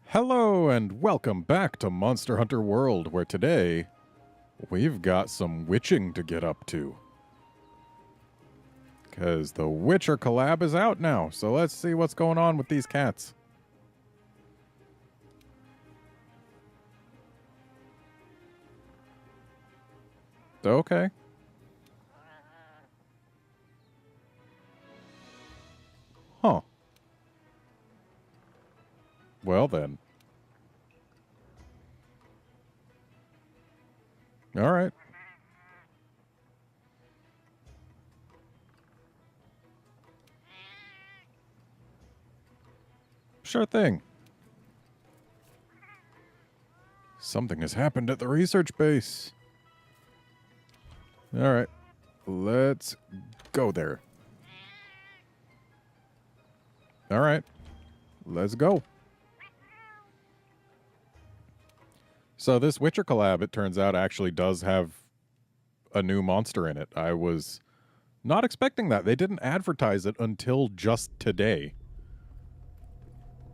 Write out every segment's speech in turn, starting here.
Hello and welcome back to Monster Hunter World, where today we've got some witching to get up to. Because the Witcher collab is out now, so let's see what's going on with these cats. Okay. Huh. Well then. All right. Sure thing. Something has happened at the research base. All right. Let's go there. All right. Let's go. So this Witcher collab, it turns out, actually does have a new monster in it. I was not expecting that. They didn't advertise it until just today.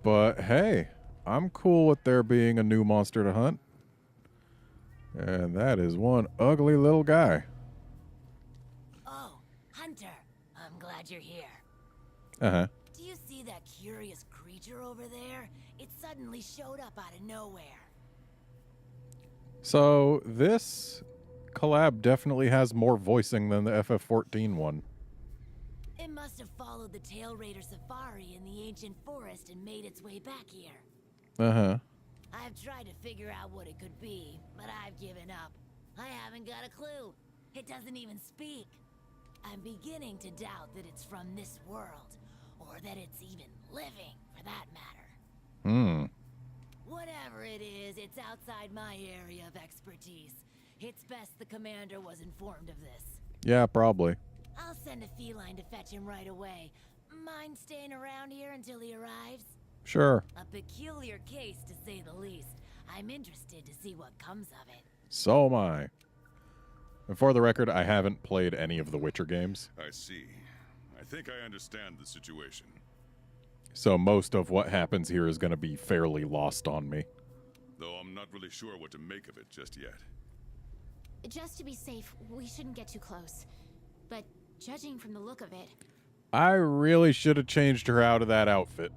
But hey, I'm cool with there being a new monster to hunt. And that is one ugly little guy. Oh, Hunter, I'm glad you're here. Uh-huh. Do you see that curious creature over there? It suddenly showed up out of nowhere. So this collab definitely has more voicing than the FF14 one. It must have followed the Tail Raider safari in the ancient forest and made its way back here. Uh-huh. I've tried to figure out what it could be, but I've given up. I haven't got a clue. It doesn't even speak. I'm beginning to doubt that it's from this world, or that it's even living, for that matter. Whatever it is, it's outside my area of expertise. It's best the commander was informed of this. Yeah, probably. I'll send a feline to fetch him right away. Mind staying around here until he arrives? Sure. A peculiar case, to say the least. I'm interested to see what comes of it. So am I. And for the record, I haven't played any of the Witcher games. I see. I think I understand the situation. So most of what happens here is going to be fairly lost on me. Though I'm not really sure what to make of it just yet. Just to be safe, we shouldn't get too close. But judging from the look of it... I really should have changed her out of that outfit.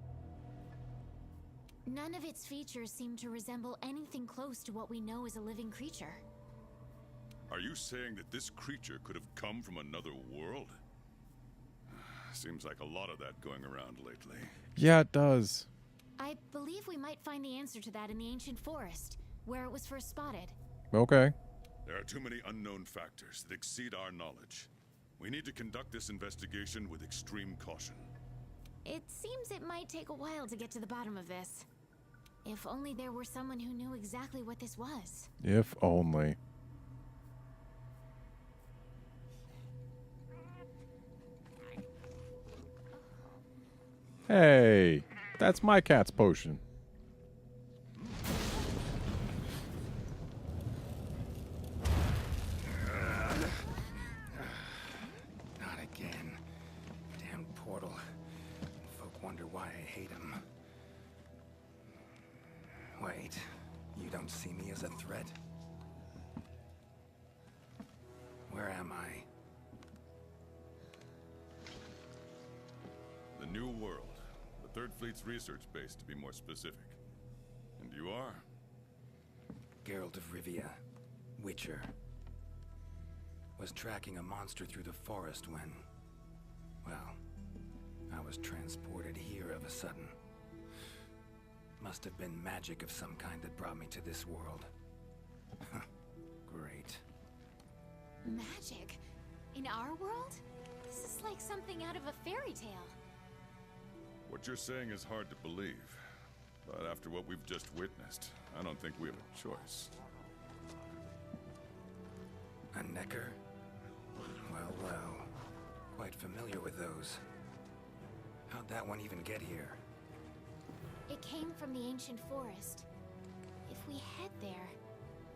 None of its features seem to resemble anything close to what we know is a living creature. Are you saying that this creature could have come from another world? Seems like a lot of that going around lately. Yeah, it does. I believe we might find the answer to that in the ancient forest, where it was first spotted. Okay. There are too many unknown factors that exceed our knowledge. We need to conduct this investigation with extreme caution. It seems it might take a while to get to the bottom of this. If only there were someone who knew exactly what this was. If only. Hey, that's my cat's potion. Not again. Damn portal. Folk wonder why I hate him. Wait, you don't see me as a threat? Where am I? The New World. The 3rd Fleet's research base, to be more specific. And you are? Geralt of Rivia, Witcher. Was tracking a monster through the forest when... well, I was transported here of a sudden. Must have been magic of some kind that brought me to this world. Great. Magic? In our world? This is like something out of a fairy tale. What you're saying is hard to believe. But after what we've just witnessed, I don't think we have a choice. A Necker? Well, well. Quite familiar with those. How'd that one even get here? It came from the ancient forest. If we head there,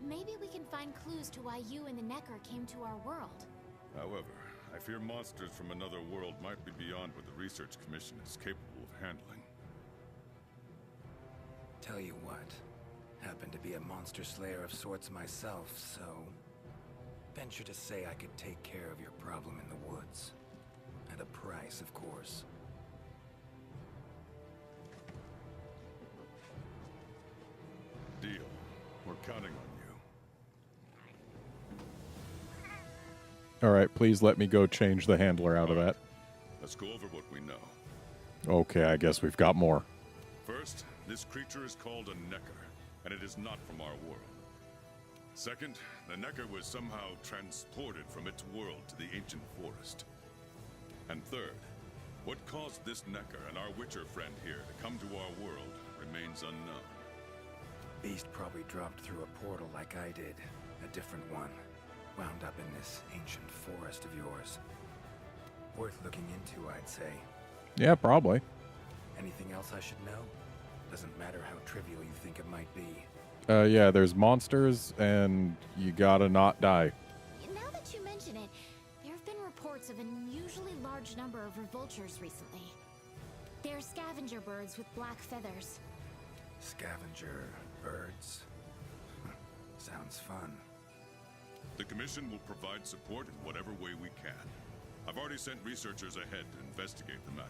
maybe we can find clues to why you and the Necker came to our world. However, I fear monsters from another world might be beyond what the Research Commission is capable of handling. Tell you what, happen to be a monster slayer of sorts myself, so venture to say I could take care of your problem in the woods. At a price, of course. Deal. We're counting on you. All right, please let me go change the handler out of that. Let's go over what we know. Okay, I guess we've got more. First, this creature is called a Necker, and it is not from our world. Second, the Necker was somehow transported from its world to the ancient forest. And third, what caused this Necker and our Witcher friend here to come to our world remains unknown. Beast probably dropped through a portal like I did. A different one. Wound up in this ancient forest of yours. Worth looking into, I'd say. Yeah, probably. Anything else I should know? Doesn't matter how trivial you think it might be. Yeah, there's monsters, and you gotta not die. Now that you mention it, there have been reports of an unusually large number of revoltures recently. They're scavenger birds with black feathers. Scavenger birds? Sounds fun. The Commission will provide support in whatever way we can. I've already sent researchers ahead to investigate the matter.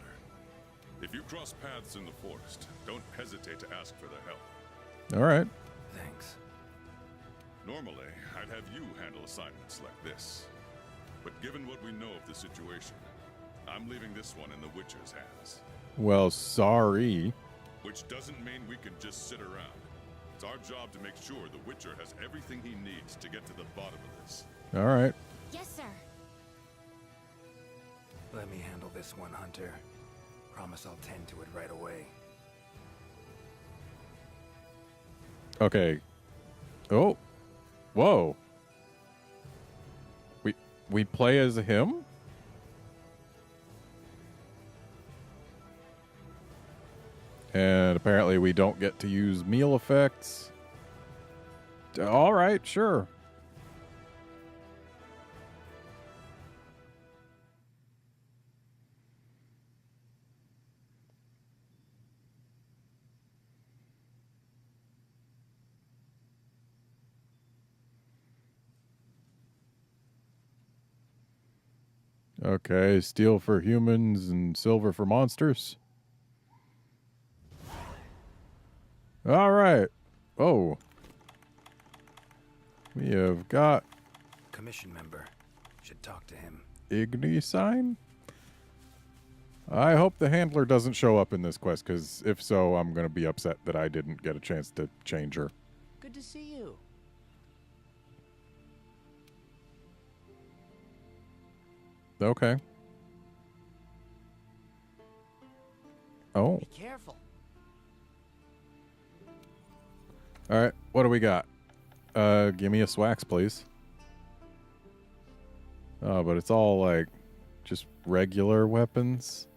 If you cross paths in the forest, don't hesitate to ask for their help. All right. Thanks. Normally, I'd have you handle assignments like this. But given what we know of the situation, I'm leaving this one in the Witcher's hands. Well, sorry. Which doesn't mean we can just sit around. It's our job to make sure the Witcher has everything he needs to get to the bottom of this. All right. Yes, sir. Let me handle this one, Hunter. Promise I'll tend to it right away. Okay. Oh. Whoa. We play as him? And apparently we don't get to use meal effects. All right, sure. Okay, steel for humans and silver for monsters. All right. Oh. We have got Commission member. Should talk to him. Igni sign. I hope the handler doesn't show up in this quest, because if so, I'm going to be upset that I didn't get a chance to change her. Good to see you. Okay. Oh. Be careful. All right. What do we got? Give me a swax, please. Oh, but it's all like just regular weapons.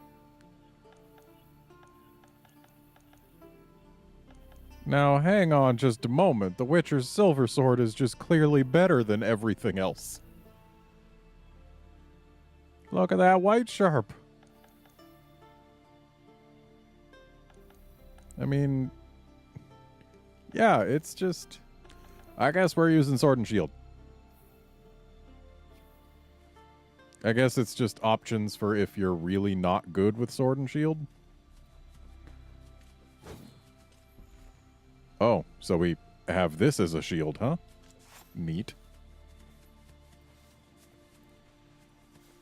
Now, hang on just a moment. The Witcher's silver sword is just clearly better than everything else. Look at that white sharp. I mean, yeah, it's just... I guess we're using sword and shield. I guess it's just options for if you're really not good with sword and shield. Oh, so we have this as a shield, huh? Neat.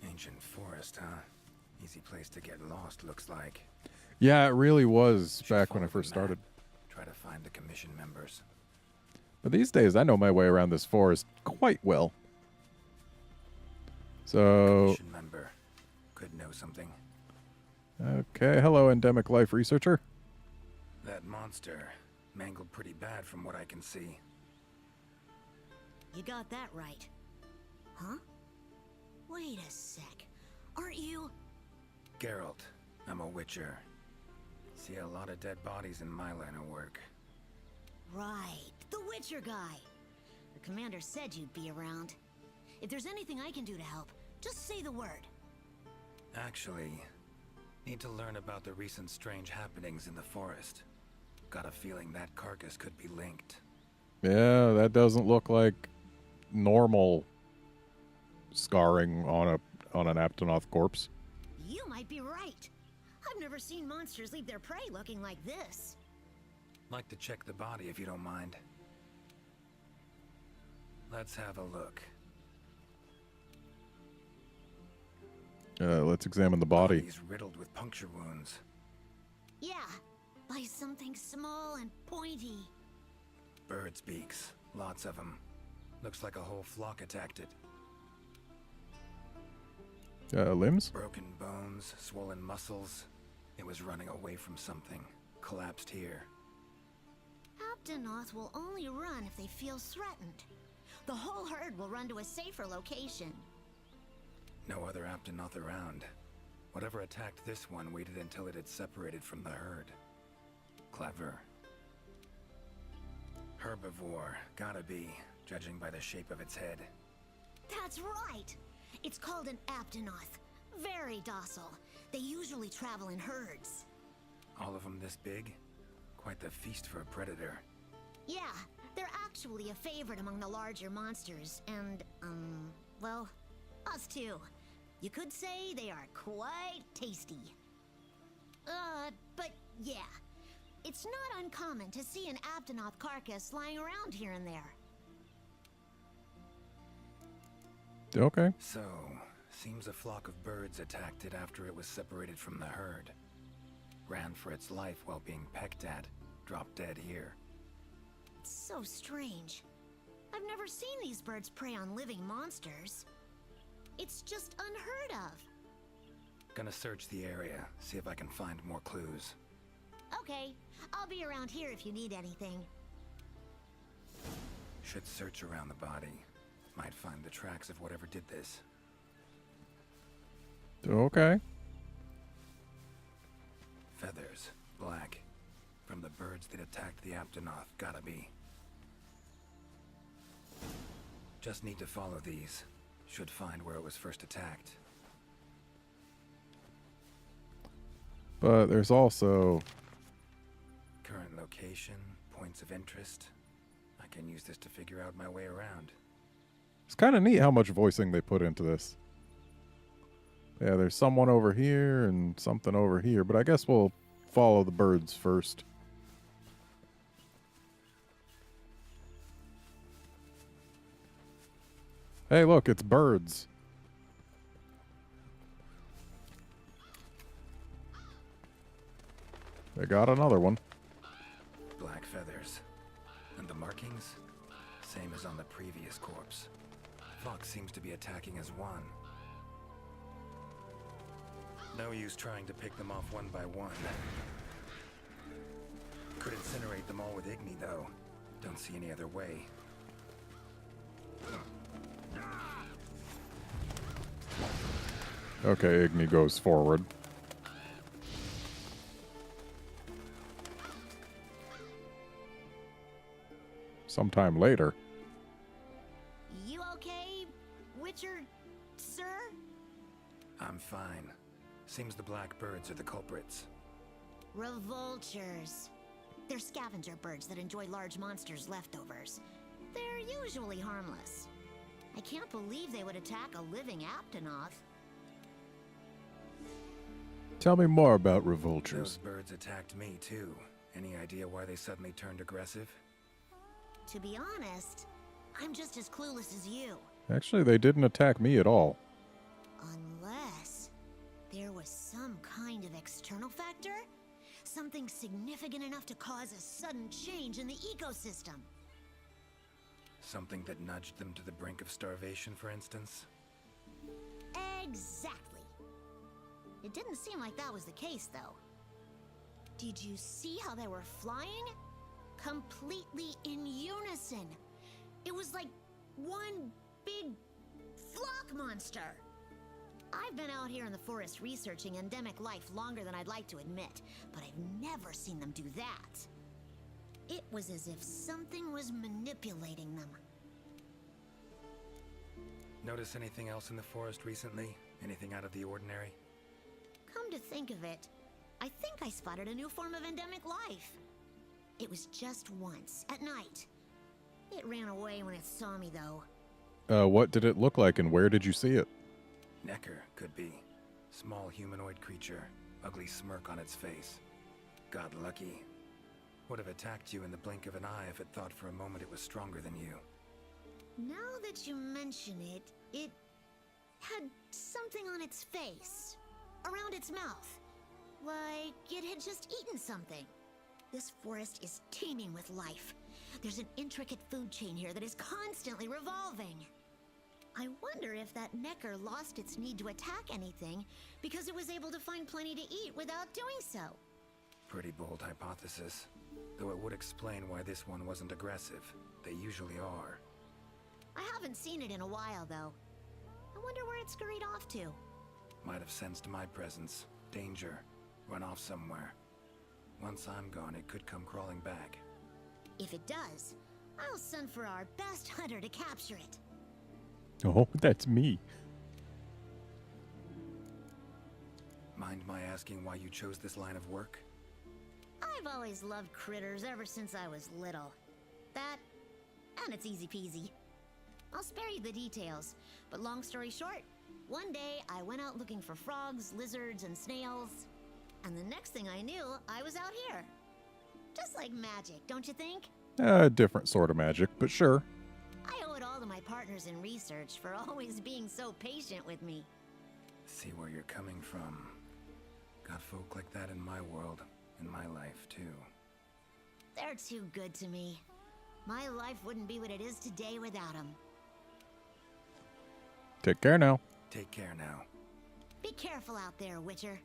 Ancient forest, huh? Easy place to get lost, looks like. Yeah, it really was Should back when I follow the first started. map. Try to find the commission members. But these days, I know my way around this forest quite well. So, Commission member. Could know something. okay. Hello, endemic life researcher. That monster mangled pretty bad from what I can see. You got that right. Huh? Wait a sec. Aren't you? Geralt, I'm a Witcher. See a lot of dead bodies in my line of work. Right. The Witcher guy. The commander said you'd be around. If there's anything I can do to help, just say the word. Actually, need to learn about the recent strange happenings in the forest. Got a feeling that carcass could be linked. Yeah, that doesn't look like normal scarring on an Aptonoth corpse. You might be right. I've never seen monsters leave their prey looking like this. Like to check the body if you don't mind. Let's have a look. Let's examine the body. He's riddled with puncture wounds. Yeah, by something small and pointy. Birds' beaks. Lots of them. Looks like a whole flock attacked it. Limbs? Broken bones, swollen muscles. It was running away from something. Collapsed here. Aptonoth will only run if they feel threatened. The whole herd will run to a safer location. No other Aptonoth around. Whatever attacked this one waited until it had separated from the herd. Clever. Herbivore. Gotta be, judging by the shape of its head. That's right! It's called an Aptonoth. Very docile. They usually travel in herds. All of them this big? Quite the feast for a predator. Yeah, they're actually a favorite among the larger monsters, and, well, us too. You could say they are quite tasty. But yeah, it's not uncommon to see an Aptonoth carcass lying around here and there. Okay. So, seems a flock of birds attacked it after it was separated from the herd. Ran for its life while being pecked at, dropped dead here. It's so strange. I've never seen these birds prey on living monsters. It's just unheard of. Gonna search the area, see if I can find more clues. Okay, I'll be around here if you need anything. Should search around the body. Might find the tracks of whatever did this. Okay. Feathers, black. From the birds that attacked the Aptonoth, gotta be. Just need to follow these. Should find where it was first attacked. But there's also... Current location, points of interest. I can use this to figure out my way around. It's kind of neat how much voicing they put into this. Yeah, there's someone over here and something over here, but I guess we'll follow the birds first. Hey, look, it's birds. They got another one. Black feathers. And the markings? Same as on the previous corpse. Fox seems to be attacking as one. No use trying to pick them off one by one. Could incinerate them all with Igni, though. Don't see any other way. Okay, Igni goes forward. Sometime later. You okay, Witcher, sir? I'm fine. Seems the black birds are the culprits. Revoltures. They're scavenger birds that enjoy large monsters' leftovers. They're usually harmless. I can't believe they would attack a living Aptonoth. Tell me more about Those revoltures. birds attacked me, too. Any idea why they suddenly turned aggressive? To be honest, I'm just as clueless as you. Actually, they didn't attack me at all. Unless there was some kind of external factor? Something significant enough to cause a sudden change in the ecosystem. Something that nudged them to the brink of starvation, for instance? Exactly. It didn't seem like that was the case, though. Did you see how they were flying? Completely in unison. It was like one big flock monster. I've been out here in the forest researching endemic life longer than I'd like to admit, but I've never seen them do that. It was as if something was manipulating them. Notice anything else in the forest recently? Anything out of the ordinary? Come to think of it, I think I spotted a new form of endemic life. It was just once, at night. It ran away when it saw me, though. What did it look like and where did you see it? Necker, could be. Small humanoid creature, ugly smirk on its face. Got lucky. Would have attacked you in the blink of an eye if it thought for a moment it was stronger than you. Now that you mention it, it had something on its face, around its mouth. Like it had just eaten something. This forest is teeming with life. There's an intricate food chain here that is constantly revolving. I wonder if that Necker lost its need to attack anything because it was able to find plenty to eat without doing so. Pretty bold hypothesis. Though it would explain why this one wasn't aggressive. They usually are. I haven't seen it in a while, though. I wonder where it scurried off to. Might have sensed my presence. Danger. Run off somewhere. Once I'm gone, it could come crawling back. If it does, I'll send for our best hunter to capture it. Oh, that's me. Mind my asking why you chose this line of work? I've always loved critters ever since I was little. That, and it's easy peasy. I'll spare you the details, but long story short, one day I went out looking for frogs, lizards, and snails, and the next thing I knew, I was out here. Just like magic, don't you think? Different sort of magic, but sure. I owe it all to my partners in research for always being so patient with me. See where you're coming from. Got folk like that in my world, in my life too. They're too good to me. My life wouldn't be what it is today without them. Take care now. Take care now. Be careful out there, Witcher.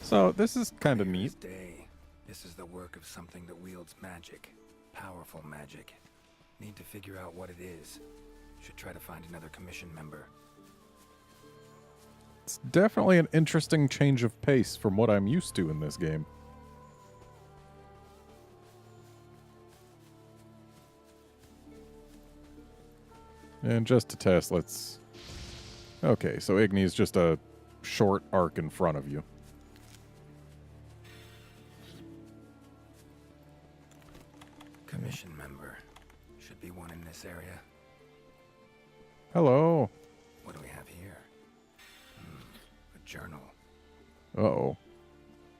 So this is kind of Clear neat. as day. This is the work of something that wields magic. Powerful magic. Need to figure out what it is. Should try to find another commission member. It's definitely an interesting change of pace from what I'm used to in this game. And just to test, let's... Okay, so Igni is just a short arc in front of you. Commission member. Should be one in this area. Hello. What do we have here? A journal. Uh-oh.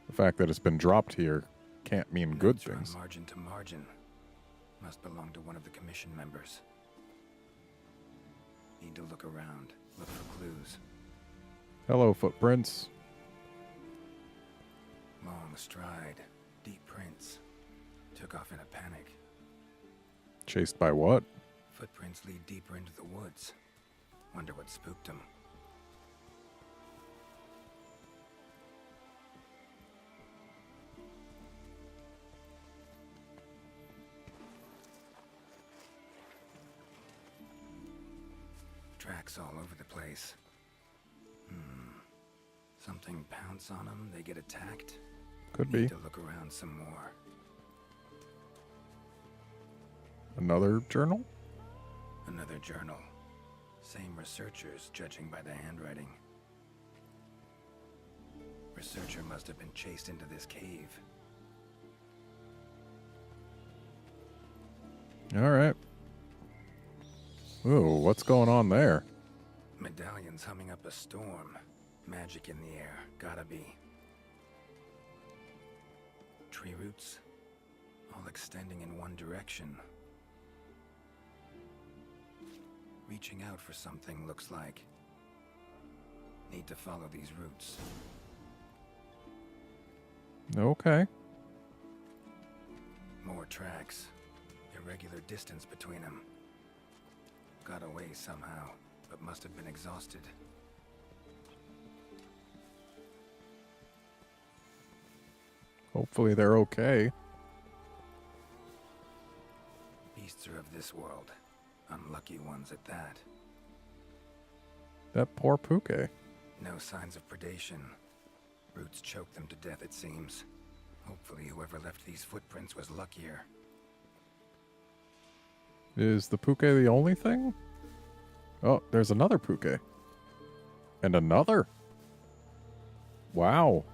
The fact that it's been dropped here can't mean good Notes run things. margin to margin. Must belong to one of the commission members. Need to look around. Look for clues. Hello, footprints. Long stride. Deep prints. Took off in a panic. Chased by what? Footprints lead deeper into the woods. Wonder what spooked him. Tracks all over the place. Something pounce on them, they get attacked. Could be. Need to look around some more. Another journal? Another journal. Same researchers, judging by the handwriting. Researcher must have been chased into this cave. All right. Ooh, what's going on there? Medallions humming up a storm. Magic in the air, gotta be. Tree roots, all extending in one direction. Reaching out for something, looks like. Need to follow these roots. Okay. More tracks. Irregular distance between them. Got away somehow, but must have been exhausted. Hopefully they're okay. Beasts are of this world. Unlucky ones at that. That poor Puke. No signs of predation. Roots choke them to death, it seems. Hopefully whoever left these footprints was luckier. Is the Puke the only thing? Oh, there's another Puke. And another. Wow.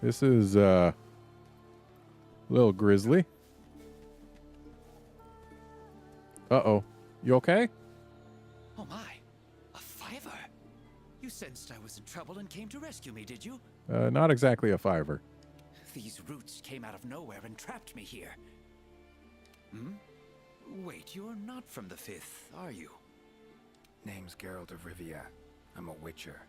This is little grizzly. Uh-oh. You okay? Oh my, a fiver? You sensed I was in trouble and came to rescue me, did you? Not exactly a fiver. These roots came out of nowhere and trapped me here. Hmm? Wait, you're not from the 5th, are you? Name's Geralt of Rivia. I'm a Witcher.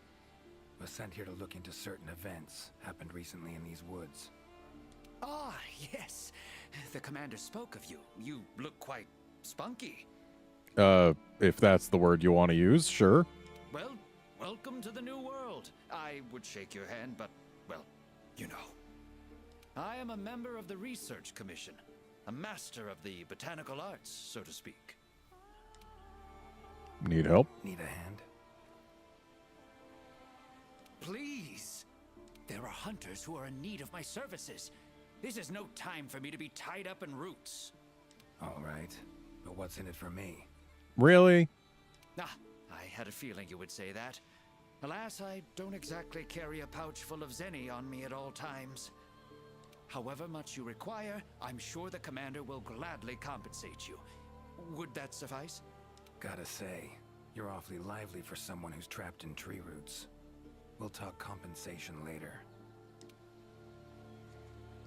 Was sent here to look into certain events happened recently in these woods. Ah, yes. The commander spoke of you. You look quite spunky. If that's the word you want to use, sure. Well, welcome to the new world. I would shake your hand, but, well, you know. I am a member of the Research Commission, a master of the botanical arts, so to speak. Need help? Need a hand? Please! There are hunters who are in need of my services. This is no time for me to be tied up in roots. All right. But what's in it for me? Really? Ah, I had a feeling you would say that. Alas, I don't exactly carry a pouch full of zenny on me at all times. However much you require, I'm sure the commander will gladly compensate you. Would that suffice? Gotta say, you're awfully lively for someone who's trapped in tree roots. We'll talk compensation later.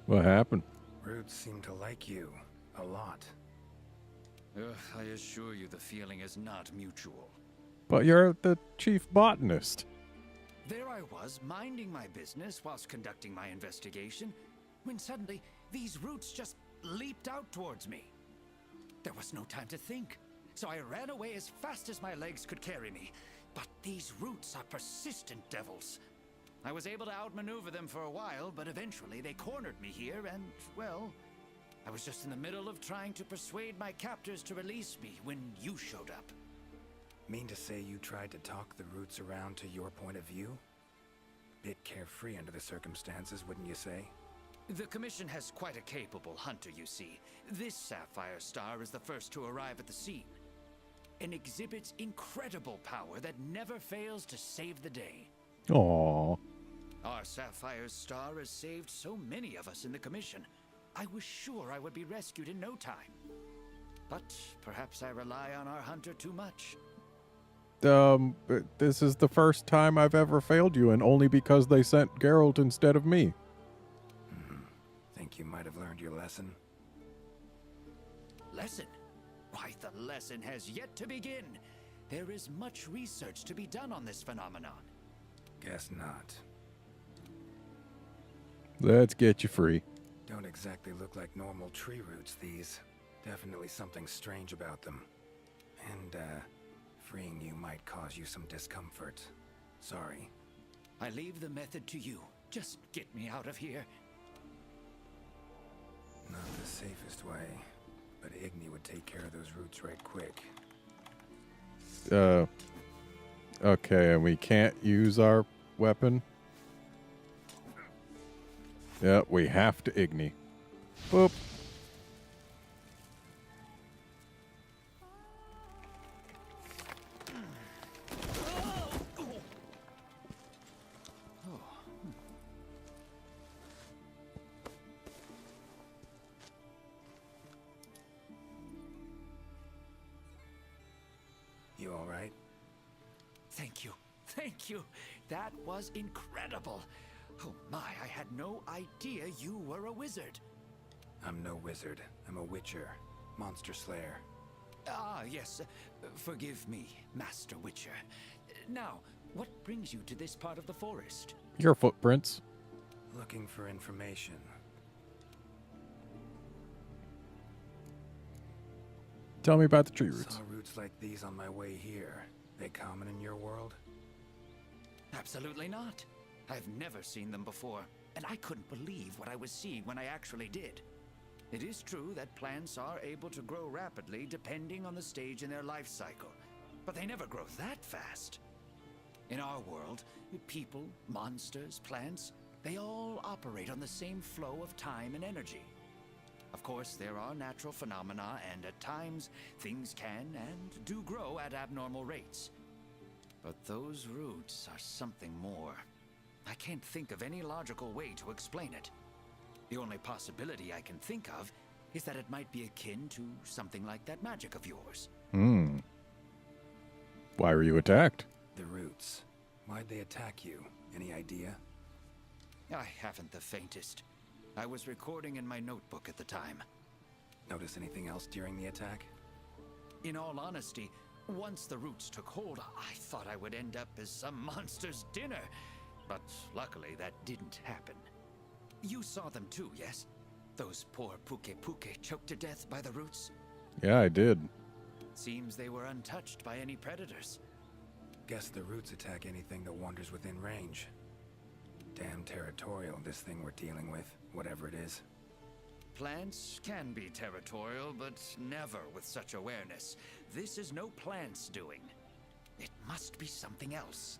What happened? Roots seem to like you. A lot. I assure you the feeling is not mutual. But you're the chief botanist. There I was, minding my business whilst conducting my investigation, when suddenly these roots just leaped out towards me. There was no time to think, so I ran away as fast as my legs could carry me. But these roots are persistent devils. I was able to outmaneuver them for a while, but eventually they cornered me here and, well, I was just in the middle of trying to persuade my captors to release me when you showed up. Mean to say you tried to talk the roots around to your point of view? Bit carefree under the circumstances, wouldn't you say? The Commission has quite a capable hunter, you see. This sapphire star is the first to arrive at the scene, and exhibits incredible power that never fails to save the day. Aww. Our sapphire star has saved so many of us in the Commission. I was sure I would be rescued in no time. But perhaps I rely on our hunter too much. This is the first time I've ever failed you, and only because they sent Geralt instead of me. Think you might have learned your lesson? Lesson? Why, the lesson has yet to begin. There is much research to be done on this phenomenon. Guess not. Let's get you free. Don't exactly look like normal tree roots, these. Definitely something strange about them. And, freeing you might cause you some discomfort. Sorry. I leave the method to you. Just get me out of here. Not the safest way, but Igni would take care of those roots right quick. Okay, and we can't use our weapon. Yeah, we have to Igni. Boop. You all right? Thank you. Thank you. That was incredible. Oh my, I had no idea you were a wizard. I'm no wizard. I'm a witcher. Monster slayer. Ah, yes. Forgive me, Master Witcher. Now, what brings you to this part of the forest? Your footprints. Looking for information. Tell me about the tree roots. Saw roots like these on my way here. They common in your world? Absolutely not. I've never seen them before, and I couldn't believe what I was seeing when I actually did. It is true that plants are able to grow rapidly depending on the stage in their life cycle, but they never grow that fast. In our world, people, monsters, plants, they all operate on the same flow of time and energy. Of course, there are natural phenomena, and at times, things can and do grow at abnormal rates. But those roots are something more. I can't can't think of any logical way to explain it. The only possibility I can think of is that it might be akin to something like that magic of yours. Why were you attacked? The roots. Why'd they attack you? Any idea? I haven't the faintest. I was recording in my notebook at the time. Notice anything else during the attack? In all honesty, once the roots took hold, I thought I would end up as some monster's dinner. But luckily, that didn't happen. You saw them too, yes? Those poor Puke choked to death by the roots? Yeah, I did. Seems they were untouched by any predators. Guess the roots attack anything that wanders within range. Damn territorial, this thing we're dealing with, whatever it is. Plants can be territorial, but never with such awareness. This is no plant's doing. It must be something else.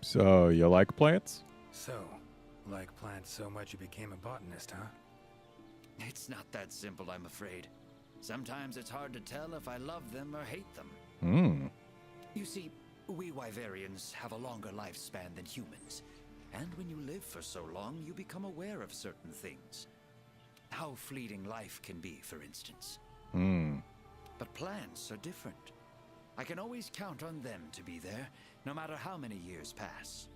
So, you like plants? So, like plants so much you became a botanist, huh? It's not that simple, I'm afraid. Sometimes it's hard to tell if I love them or hate them. You see, we Wyverians have a longer lifespan than humans. And when you live for so long, you become aware of certain things. How fleeting life can be, for instance. But plants are different. I can always count on them to be there, no matter how many years pass.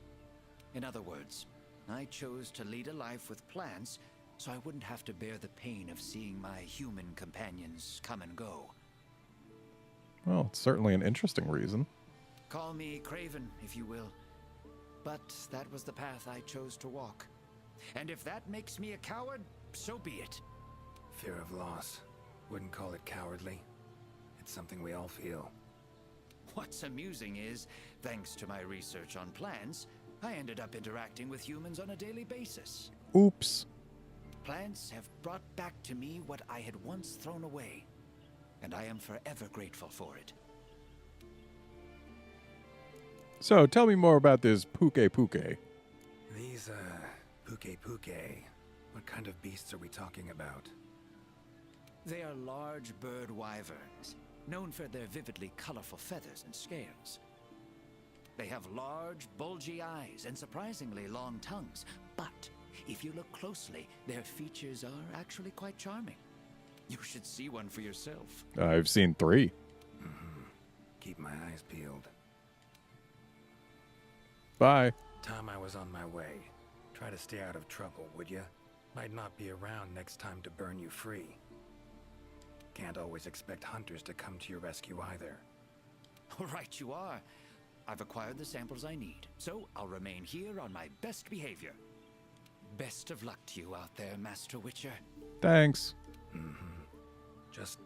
In other words, I chose to lead a life with plants so I wouldn't have to bear the pain of seeing my human companions come and go. Well, it's certainly an interesting reason. Call me craven, if you will. But that was the path I chose to walk. And if that makes me a coward, so be it. Fear of loss. Wouldn't call it cowardly. It's something we all feel. What's amusing is, thanks to my research on plants, I ended up interacting with humans on a daily basis. Oops. Plants have brought back to me what I had once thrown away, and I am forever grateful for it. So, tell me more about this Puke. These, Puke. What kind of beasts are we talking about? They are large bird wyverns, known for their vividly colorful feathers and scales. They have large, bulgy eyes and surprisingly long tongues, but if you look closely, their features are actually quite charming. You should see one for yourself. I've seen 3. Keep my eyes peeled. Bye. Time I was on my way. Try to stay out of trouble, would ya? Might not be around next time to burn you free. Can't always expect hunters to come to your rescue either. Right you are. I've acquired the samples I need, so I'll remain here on my best behavior. Best of luck to you out there, Master Witcher. Thanks. Just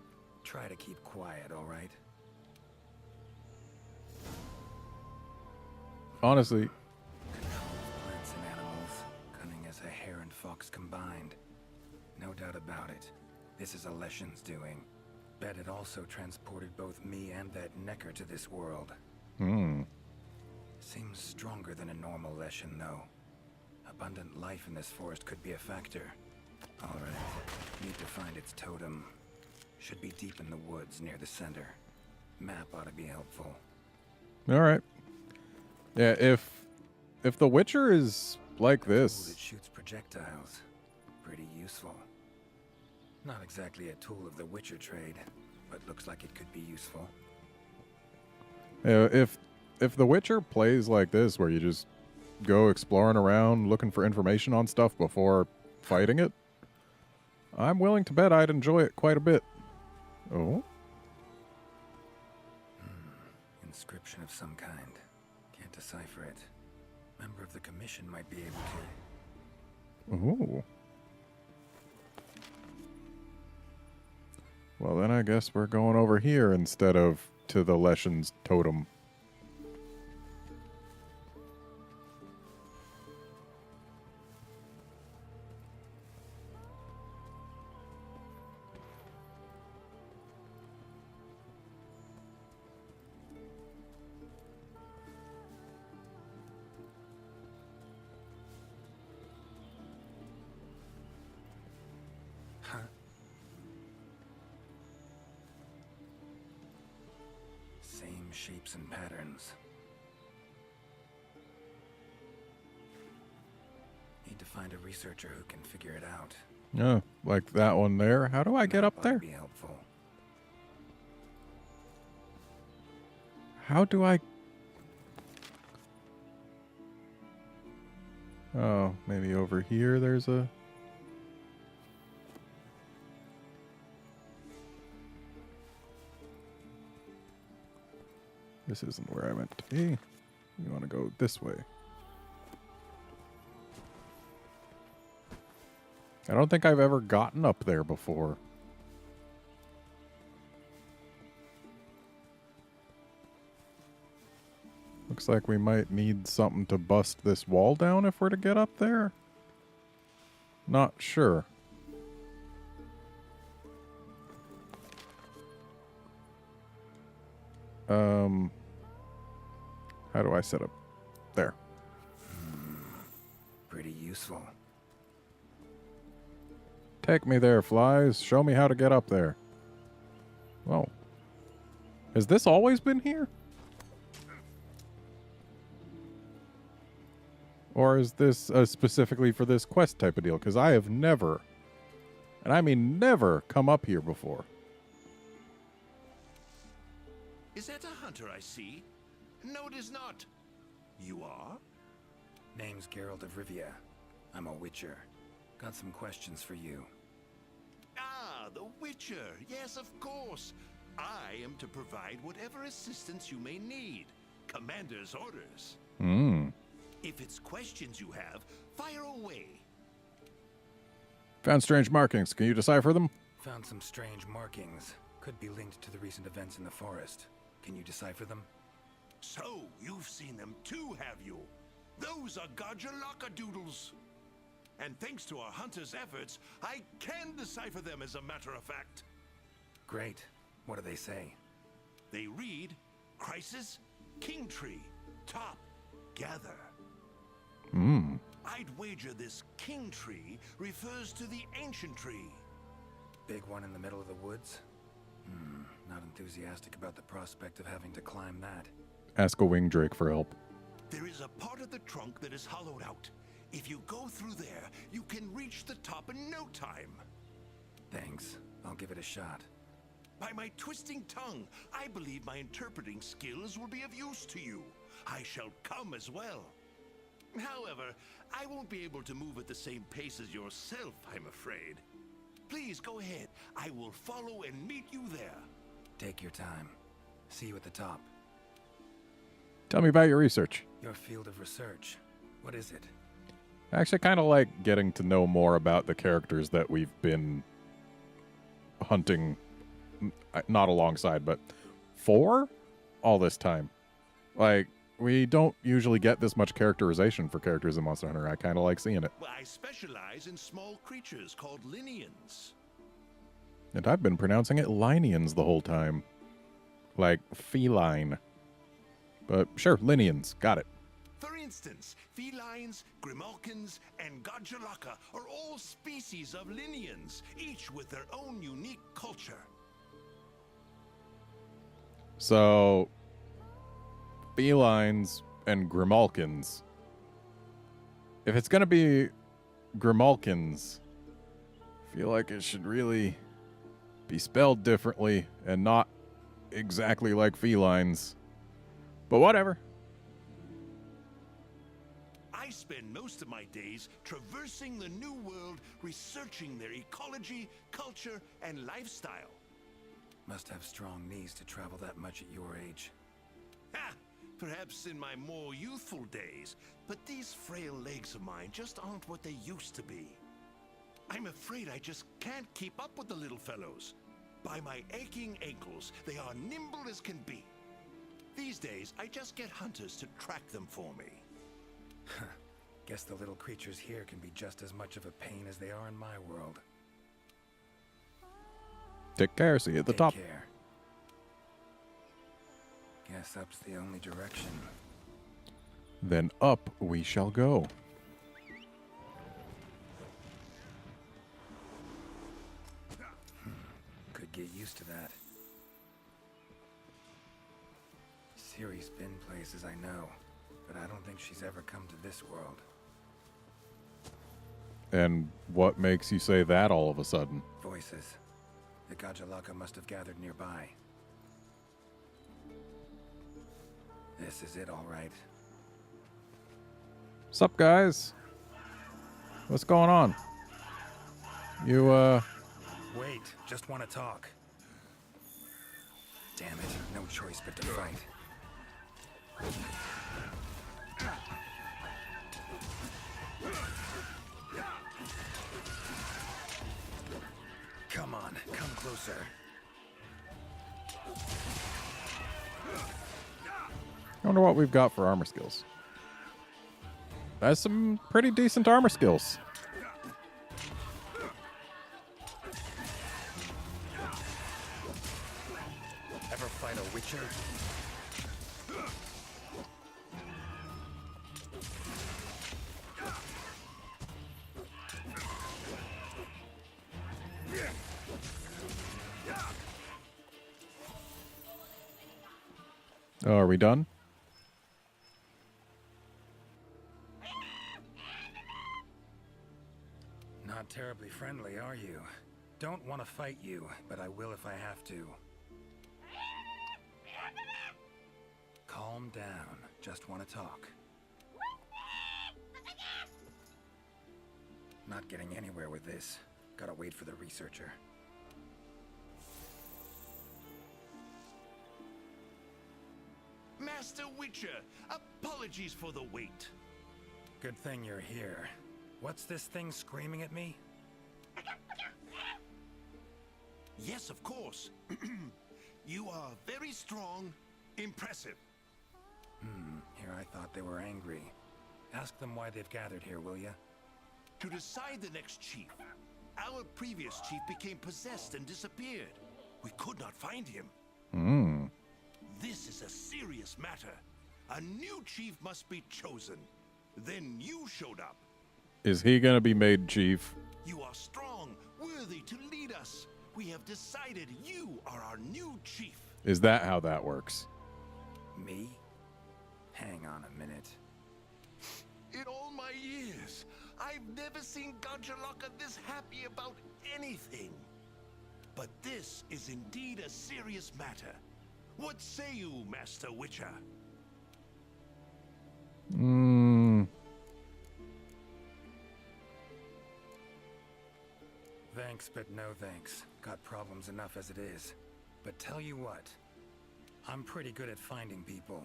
try to keep quiet, all right? Honestly, Control of plants and animals, cunning as a hare and fox combined. No doubt about it. This is Alession's doing. Bet it also transported both me and that Necker to this world. Seems stronger than a normal Leshen, though. Abundant life in this forest could be a factor. All right, need to find its totem. Should be deep in the woods near the center. Map ought to be helpful. all right. Yeah, if the Witcher is like Tool this, that shoots projectiles. Pretty useful. Not exactly a tool of the Witcher trade, but looks like it could be useful. if the Witcher plays like this, where you just go exploring around looking for information on stuff before fighting it, I'm willing to bet I'd enjoy it quite a bit. Oh? Inscription of some kind. Can't decipher it. Member of the commission might be able to. Ooh. Well, then I guess we're going over here instead of to the Leshen's totem. Huh? Same shapes and patterns. find a researcher who can figure it out. Yeah, like that one there. How do I get up there? Be helpful. How do I... Oh, maybe over here there's a... This isn't where I meant to be. You want to go this way. I don't think I've ever gotten up there before. Looks like we might need something to bust this wall down if we're to get up there. Not sure. How do I set up? There. Pretty useful. Take me there, flies. Show me how to get up there. Whoa. Has this always been here? Or is this specifically for this quest type of deal? Because I have never, and I mean never, come up here before. Is that a hunter I see? No, it is not. You are? Name's Geralt of Rivia. I'm a Witcher. Got some questions for you. Ah, the Witcher. Yes, of course. I am to provide whatever assistance you may need. Commander's orders. If it's questions you have, fire away. Found strange markings. Can you decipher them? Found some strange markings. Could be linked to the recent events in the forest. Can you decipher them? So, you've seen them too, have you? Those are Godjalaka doodles. And thanks to our hunters' efforts, I can decipher them as a matter of fact. Great. What do they say? They read, Crisis, King Tree, Top, Gather. I'd wager this King Tree refers to the ancient tree. Big one in the middle of the woods? Not enthusiastic about the prospect of having to climb that. Ask a wing drake for help. There is a part of the trunk that is hollowed out. If you go through there, you can reach the top in no time. Thanks. I'll give it a shot. By my twisting tongue, I believe my interpreting skills will be of use to you. I shall come as well. However, I won't be able to move at the same pace as yourself, I'm afraid. Please go ahead. I will follow and meet you there. Take your time. See you at the top. Tell me about your research. Your field of research. What is it? I actually kind of like getting to know more about the characters that we've been hunting, not alongside, but for all this time. Like, we don't usually get this much characterization for characters in Monster Hunter. I kind of like seeing it. Well, I specialize in small creatures called Linians. And I've been pronouncing it Linians the whole time. Like, feline. But sure, Linians. Got it. For instance, felines, grimalkins, and Godjalaka are all species of Linians, each with their own unique culture. So, felines and grimalkins. If it's gonna be grimalkins, I feel like it should really be spelled differently and not exactly like felines. But whatever. I spend most of my days traversing the New World, researching their ecology, culture, and lifestyle. Must have strong knees to travel that much at your age. Ha! Perhaps in my more youthful days, but these frail legs of mine just aren't what they used to be. I'm afraid I just can't keep up with the little fellows. By my aching ankles, they are nimble as can be. These days, I just get hunters to track them for me. Guess the little creatures here can be just as much of a pain as they are in my world. Take care. See you at the top. Take care. Guess up's the only direction. Then up we shall go. Could get used to that. Ciri's been places I know, but I don't think she's ever come to this world. And what makes you say that all of a sudden? Voices. The Gajalaka must have gathered nearby. This is it, all right. Sup, guys? What's going on? You, Wait, just want to talk. Damn it, no choice but to fight. Come on, come closer. I wonder what we've got for armor skills. That's some pretty decent armor skills. Ever fight a Witcher? Oh, are we done? Not terribly friendly, are you? Don't want to fight you, but I will if I have to. Calm down. Just want to talk. Not getting anywhere with this. Gotta wait for the researcher. Master Witcher, apologies for the wait. Good thing you're here. What's this thing screaming at me? Yes, of course. You are very strong, impressive. Here I thought they were angry. Ask them why they've gathered here, will ya? To decide the next chief. Our previous chief became possessed and disappeared. We could not find him. This is a serious matter. A new chief must be chosen. Then you showed up. Is he gonna be made chief? You are strong, worthy to lead us. We have decided you are our new chief. Is that how that works? Me? Hang on a minute. In all my years, I've never seen Gajalaka this happy about anything. But this is indeed a serious matter. What say you, Master Witcher? Thanks, but no thanks. Got problems enough as it is. But tell you what, I'm pretty good at finding people.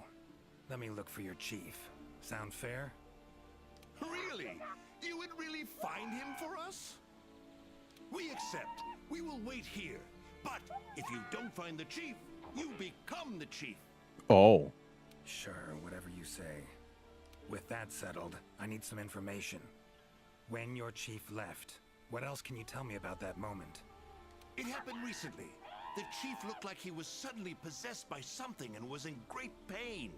Let me look for your chief. Sound fair? Really? You would really find him for us? We accept. We will wait here. But if you don't find the chief, you become the chief. Oh. Sure, whatever you say. With that settled, I need some information. When your chief left, what else can you tell me about that moment? It happened recently. The chief looked like he was suddenly possessed by something and was in great pain.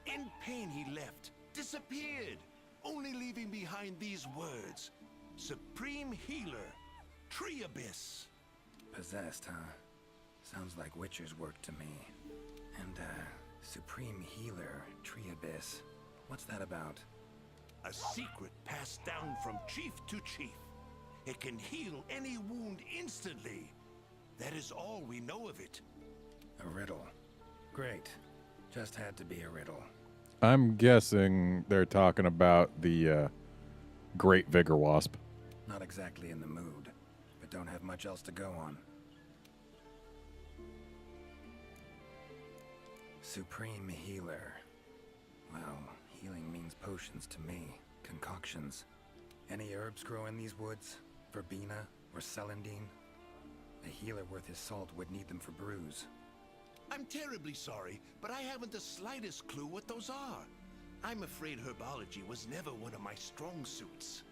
In pain he left, disappeared, only leaving behind these words. Supreme Healer, Tree Abyss. Possessed, huh? Sounds like Witcher's work to me. And, Supreme Healer, Tree Abyss. What's that about? A secret passed down from chief to chief. It can heal any wound instantly. That is all we know of it. A riddle. Great. Just had to be a riddle. I'm guessing they're talking about the Great Vigor Wasp. Not exactly in the mood, but don't have much else to go on. Supreme Healer. Well, healing means potions to me. Concoctions. Any herbs grow in these woods? Verbena or celandine? A healer worth his salt would need them for brews. I'm terribly sorry, but I haven't the slightest clue what those are. I'm afraid herbology was never one of my strong suits.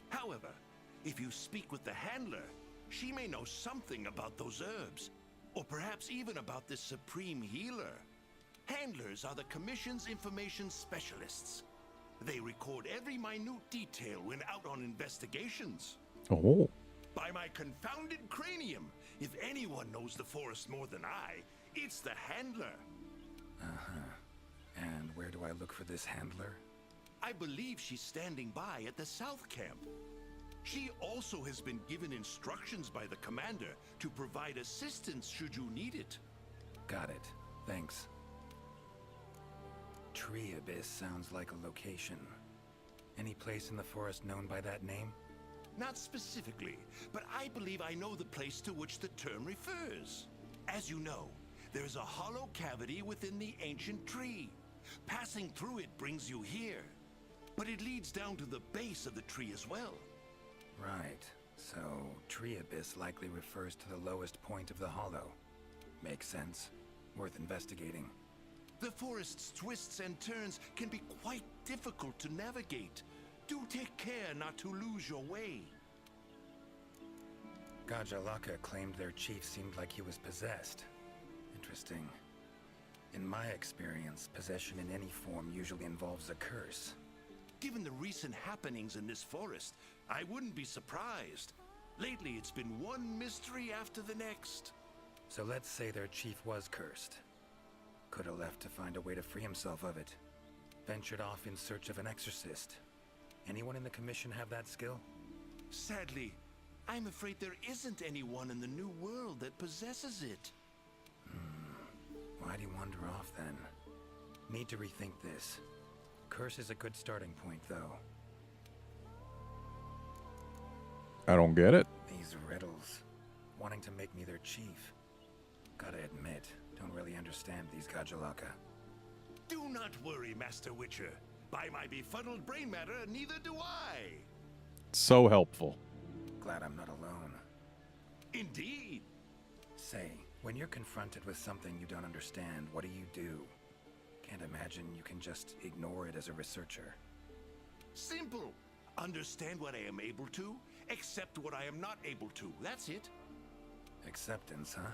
However, if you speak with the handler, she may know something about those herbs, or perhaps even about this Supreme Healer. Handlers are the Commission's information specialists. They record every minute detail when out on investigations. Oh. By my confounded cranium, if anyone knows the forest more than I, it's the handler. And where do I look for this handler? I believe she's standing by at the South Camp. She also has been given instructions by the commander to provide assistance should you need it. Got it. Thanks. Tree Abyss sounds like a location. Any place in the forest known by that name? Not specifically, but I believe I know the place to which the term refers. As you know, there's a hollow cavity within the ancient tree. Passing through it brings you here, but it leads down to the base of the tree as well. Right. So, Tree Abyss likely refers to the lowest point of the hollow. Makes sense. Worth investigating. The forest's twists and turns can be quite difficult to navigate. Do take care not to lose your way. Gajalaka claimed their chief seemed like he was possessed. Interesting. In my experience, possession in any form usually involves a curse. Given the recent happenings in this forest, I wouldn't be surprised. Lately, it's been one mystery after the next. So let's say their chief was cursed. Could have left to find a way to free himself of it. Ventured off in search of an exorcist. Anyone in the commission have that skill? Sadly, I'm afraid there isn't anyone in the new world that possesses it. Why'd he wander off then? Need to rethink this. Curse is a good starting point, though. I don't get it. These riddles. Wanting to make me their chief. Gotta admit, don't really understand these Gajalaka. Do not worry, Master Witcher. By my befuddled brain matter, neither do I. So helpful. Glad I'm not alone. Indeed. Say, when you're confronted with something you don't understand, what do? Can't imagine you can just ignore it as a researcher. Simple. Understand what I am able to, accept what I am not able to. That's it. Acceptance, huh?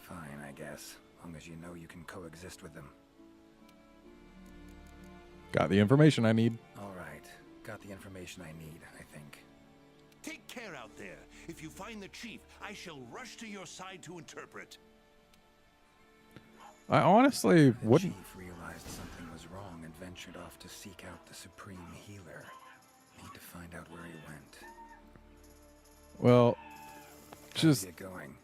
Fine, I guess. Long as you know you can coexist with them. Got the information I need. All right. Got the information I need, I think. Take care out there. If you find the chief, I shall rush to your side to interpret. I honestly The wouldn't. chief realized something was wrong and ventured off to seek out the Supreme Healer. Need to find out where he went. Well, How's just it going?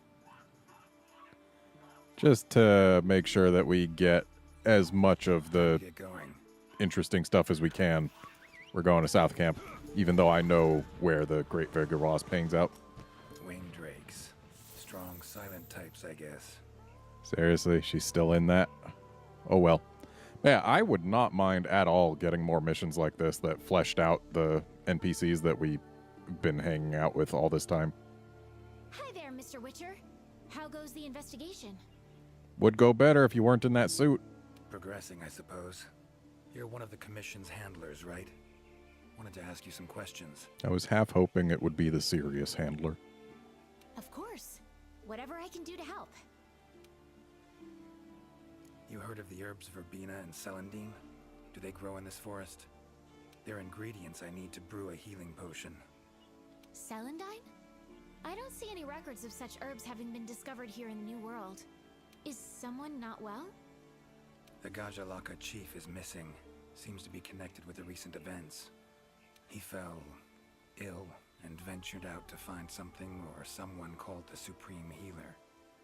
to make sure that we get as much of the Get going. interesting stuff as we can. We're going to South Camp, even though I know where the Great Vigor Wasp hangs out. Winged drakes. Strong, silent types, I guess. Seriously, she's still in that? Oh well. Yeah, I would not mind at all getting more missions like this that fleshed out the NPCs that we've been hanging out with all this time. Hi there, Mr. Witcher. How goes the investigation? Would go better if you weren't in that suit. Progressing, I suppose. You're one of the commission's handlers, right? Wanted to ask you some questions. I was half hoping it would be the serious handler. Of course. Whatever I can do to help. You heard of the herbs verbena and celandine? Do they grow in this forest? They're ingredients I need to brew a healing potion. Celandine? I don't see any records of such herbs having been discovered here in the New World. Is someone not well? The Gajalaka chief is missing. Seems to be connected with the recent events. He fell ill and ventured out to find something or someone called the Supreme Healer.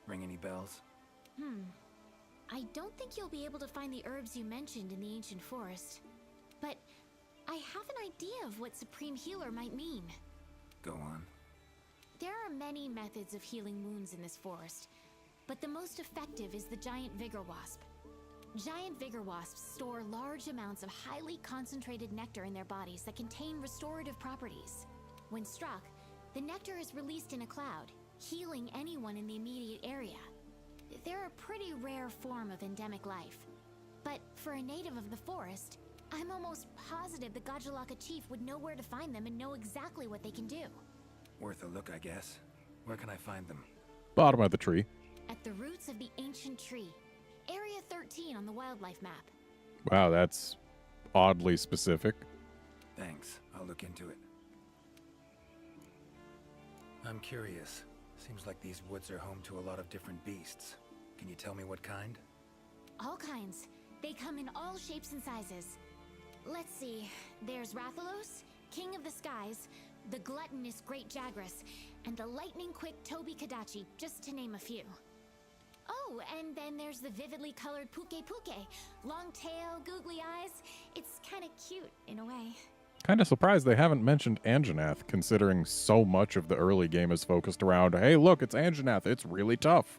Ring any bells? I don't think you'll be able to find the herbs you mentioned in the ancient forest. But I have an idea of what Supreme Healer might mean. Go on. There are many methods of healing wounds in this forest, but the most effective is the giant vigor wasp. Giant vigor wasps store large amounts of highly concentrated nectar in their bodies that contain restorative properties. When struck, the nectar is released in a cloud, healing anyone in the immediate area. They're a pretty rare form of endemic life. But for a native of the forest, I'm almost positive the Gajalaka chief would know where to find them and know exactly what they can do. Worth a look, I guess. Where can I find them? Bottom of the tree. At the roots of the ancient tree, Area 13 on the wildlife map. Wow, that's oddly specific. Thanks. I'll look into it. I'm curious. Seems like these woods are home to a lot of different beasts. Can you tell me what kind? All kinds. They come in all shapes and sizes. Let's see. There's Rathalos, King of the Skies, the gluttonous Great Jagras, and the lightning-quick Toby Kadachi, just to name a few. Oh, and then there's the vividly colored Puke Puke. Long tail, googly eyes. It's kind of cute, in a way. Kind of surprised they haven't mentioned Anjanath, considering so much of the early game is focused around, hey, look, it's Anjanath, it's really tough.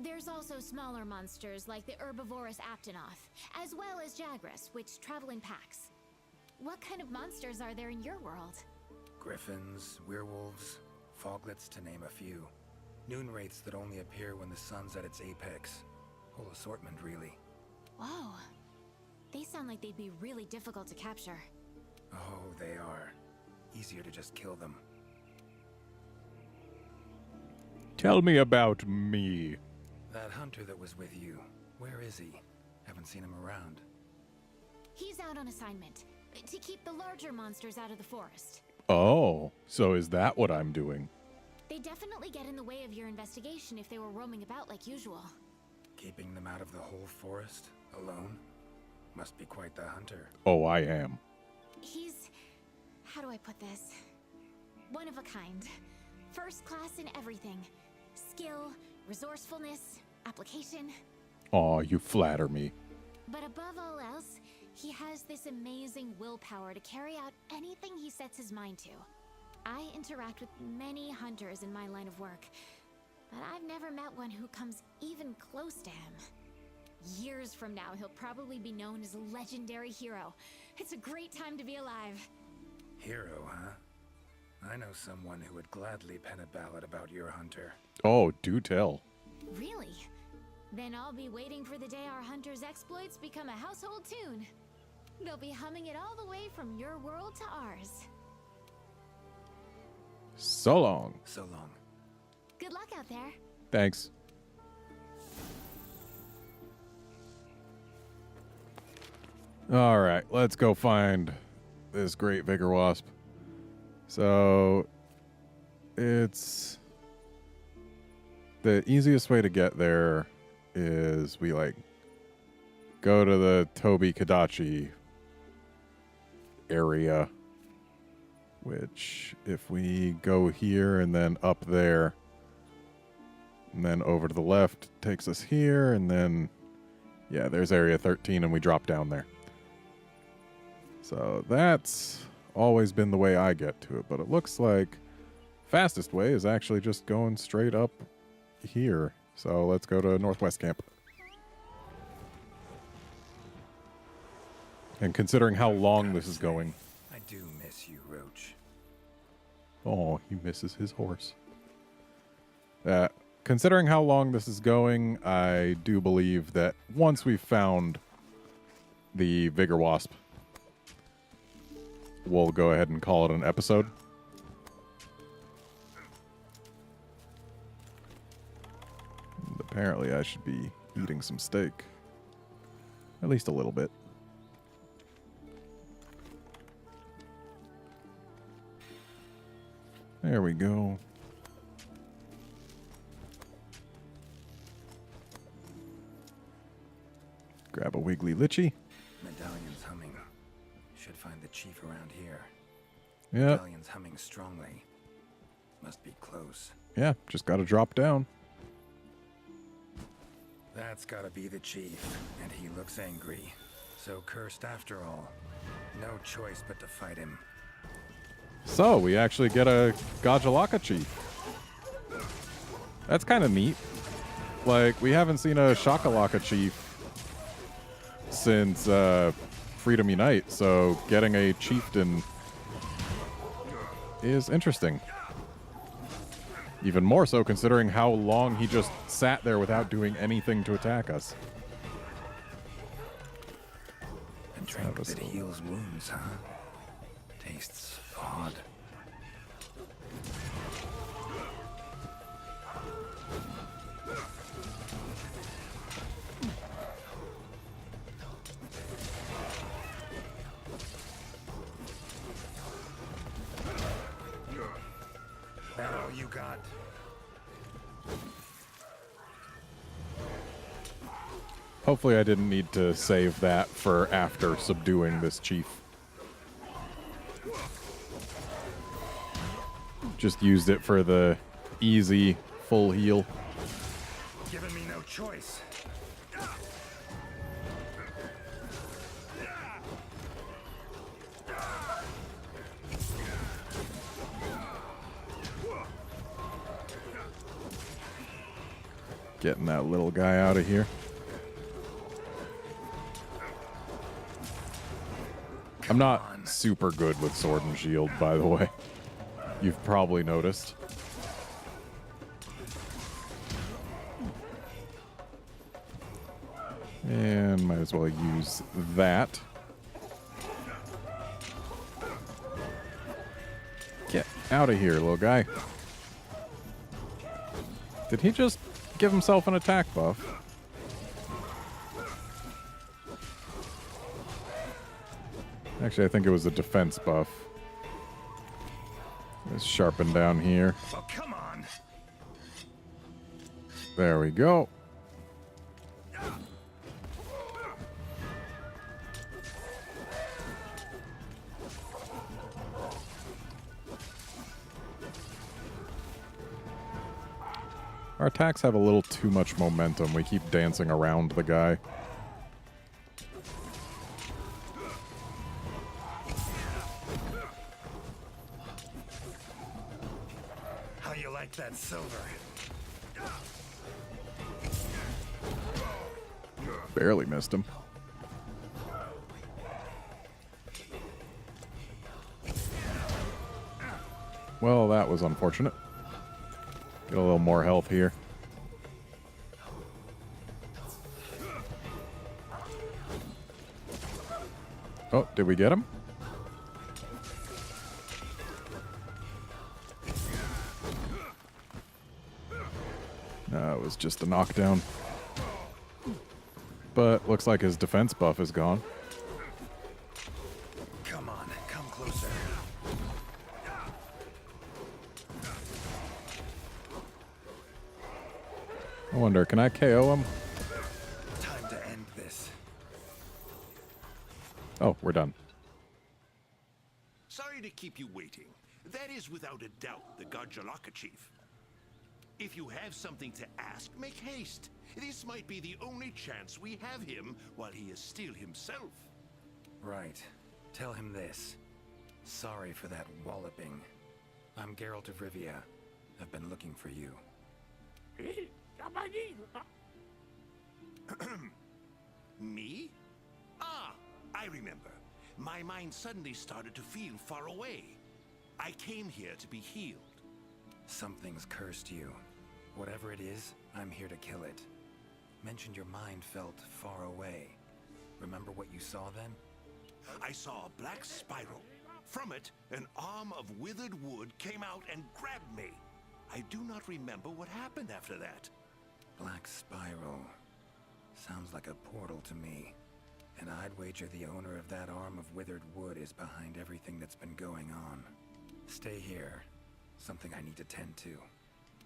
There's also smaller monsters like the herbivorous Aptonoth, as well as Jagras, which travel in packs. What kind of monsters are there in your world? Griffins, werewolves, foglets, to name a few. Noon wraiths that only appear when the sun's at its apex. Whole assortment, really. Whoa. They sound like they'd be really difficult to capture. Oh, they are. Easier to just kill them. Tell me about me. That hunter that was with you, where is he? Haven't seen him around. He's out on assignment, to keep the larger monsters out of the forest. Oh, so is that what I'm doing? They definitely get in the way of your investigation if they were roaming about like usual. Keeping them out of the whole forest, alone? Must be quite the hunter. Oh, I am. He's... how do I put this? One of a kind. First class in everything. Skill, resourcefulness, application. Aw, you flatter me. But above all else, he has this amazing willpower to carry out anything he sets his mind to. I interact with many hunters in my line of work, but I've never met one who comes even close to him. Years from now, he'll probably be known as a legendary hero. It's a great time to be alive. Hero, huh? I know someone who would gladly pen a ballad about your hunter. Oh, do tell. Really? Then I'll be waiting for the day our hunter's exploits become a household tune. They'll be humming it all the way from your world to ours. So long. So long. Good luck out there. Thanks. All right, let's go find this great Vigor Wasp. So, it's... the easiest way to get there is we, like, go to the Toby Kadachi area, which, if we go here and then up there, and then over to the left, takes us here, and then, yeah, there's Area 13, and we drop down there. So that's always been the way I get to it, but it looks like fastest way is actually just going straight up here. So let's go to Northwest Camp. And considering how long this is going... I do miss you, Roach. Oh, he misses his horse. Considering how long this is going, I do believe that once we've found the Vigor Wasp, we'll go ahead and call it an episode. And apparently I should be eating some steak. At least a little bit. There we go. Grab a wiggly litchi. Medallion's humming. Should find the chief around here. Yep. Medallion's humming strongly. Must be close. Yeah, just gotta drop down. That's gotta be the chief, and he looks angry. So cursed after all. No choice but to fight him. So, we actually get a Gajalaka chief. That's kind of neat. Like, we haven't seen a Shakalaka chief since Freedom Unite, so getting a chieftain is interesting. Even more so considering how long he just sat there without doing anything to attack us. A drink that heals wounds, huh? Tastes odd. That all you got? Hopefully I didn't need to save that for after subduing this chief. Just used it for the easy full heal. Giving me no choice. Getting that little guy out of here. I'm not super good with sword and shield, by the way. You've probably noticed. And might as well use that. Get out of here, little guy. Did he just give himself an attack buff? Actually, I think it was a defense buff. Let's sharpen down here. Oh, come on. There we go. Our attacks have a little too much momentum. We keep dancing around the guy. How you like that silver? Barely missed him. Well, that was unfortunate. Get a little more health here. Oh, did we get him? No, it was just a knockdown. But looks like his defense buff is gone. Come on, come closer. I wonder, can I KO him? Time to end this. Oh, we're done. Sorry to keep you waiting. That is without a doubt the Gajalaka chief. If you have something to ask, make haste. This might be the only chance we have him while he is still himself. Right. Tell him this. Sorry for that walloping. I'm Geralt of Rivia. I've been looking for you. Me? Ah, I remember. My mind suddenly started to feel far away. I came here to be healed. Something's cursed you. Whatever it is, I'm here to kill it. Mentioned your mind felt far away. Remember what you saw then? I saw a black spiral. From it, an arm of withered wood came out and grabbed me. I do not remember what happened after that. Black spiral. Sounds like a portal to me. And I'd wager the owner of that arm of withered wood is behind everything that's been going on. Stay here. Something I need to tend to.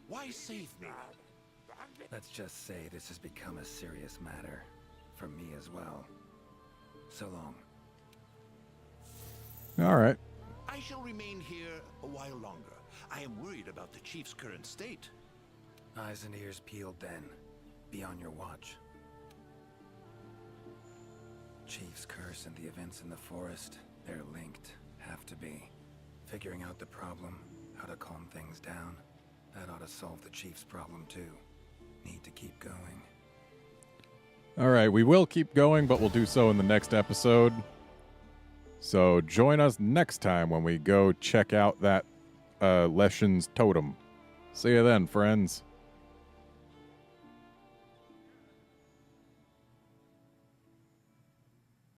Why save me? Let's just say this has become a serious matter. For me as well. So long. All right. I shall remain here a while longer. I am worried about the chief's current state. Eyes and ears peeled then. Be on your watch. Chief's curse and the events in the forest, they're linked. Have to be. Figuring out the problem, how to calm things down, that ought to solve the Chief's problem too. Need to keep going. All right, we will keep going, but we'll do so in the next episode. So join us next time when we go check out that Leshen's totem. See you then, friends.